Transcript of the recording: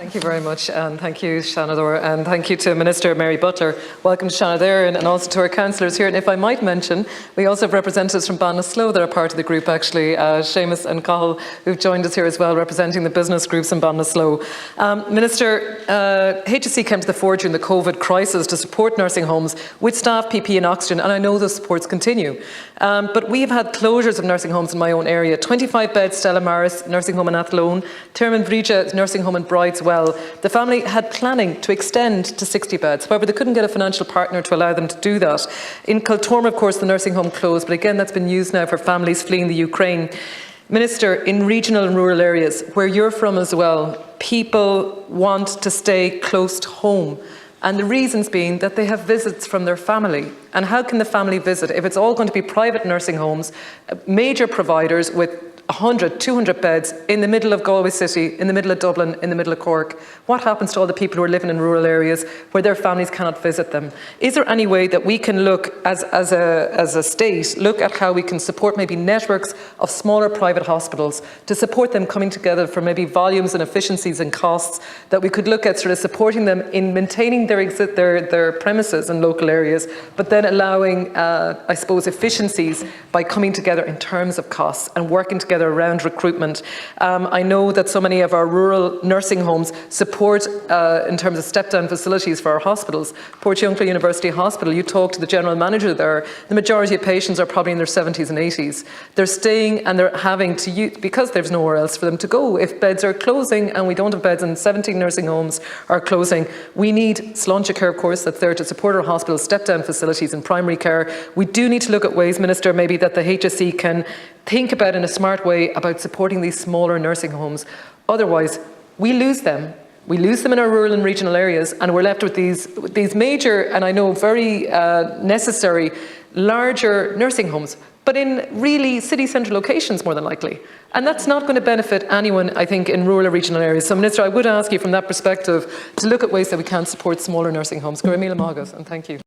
Thank you very much, and thank you, Shanador, and thank you to Minister Mary Butler. Welcome to Shanador, and also to our councillors here. And if I might mention, we also have representatives from Ballinasloe that are part of the group, actually, Seamus and Cahill, who've joined us here as well, representing the business groups in Ballinasloe. Minister, HSE came to the fore during the COVID crisis to support nursing homes with staff, PPE and oxygen, and I know those supports continue. But we've had closures of nursing homes in my own area. 25 bed Stella Maris nursing home in Athlone, Termin Brija nursing home in Brideswell. The family had planning to extend to 60 beds. However, they couldn't get a financial partner to allow them to do that. In Kiltorm, of course, the nursing home closed, but again, that's been used now for families fleeing the Ukraine. Minister, in regional and rural areas, where you're from as well, people want to stay close to home. And the reasons being that they have visits from their family. And how can the family visit if it's all going to be private nursing homes, major providers with 100, 200 beds in the middle of Galway City, in the middle of Dublin, in the middle of Cork? What happens to all the people who are living in rural areas where their families cannot visit them? Is there any way that we can look, as a state, look at how we can support maybe networks of smaller private hospitals to support them coming together for maybe volumes and efficiencies and costs, that we could look at sort of supporting them in maintaining their premises in local areas, but then allowing, I suppose, efficiencies by coming together in terms of costs and working together around recruitment. I know that so many of our rural nursing homes support in terms of step-down facilities for our hospitals. Portiuncula University Hospital, you talk to the general manager there, the majority of patients are probably in their 70s and 80s. They're staying and they're having to use, because there's nowhere else for them to go. If beds are closing and we don't have beds and 17 nursing homes are closing, we need Sláinte Care, of course, that's there to support our hospitals, step-down facilities and primary care. We do need to look at ways, Minister, maybe that the HSE can think about in a smart way about supporting these smaller nursing homes. Otherwise, we lose them. We lose them in our rural and regional areas, and we're left with these major, and I know very necessary, larger nursing homes, but in really city centre locations more than likely. And that's not going to benefit anyone, I think, in rural or regional areas. So, Minister, I would ask you from that perspective to look at ways that we can support smaller nursing homes. Go Emile Magas, and thank you.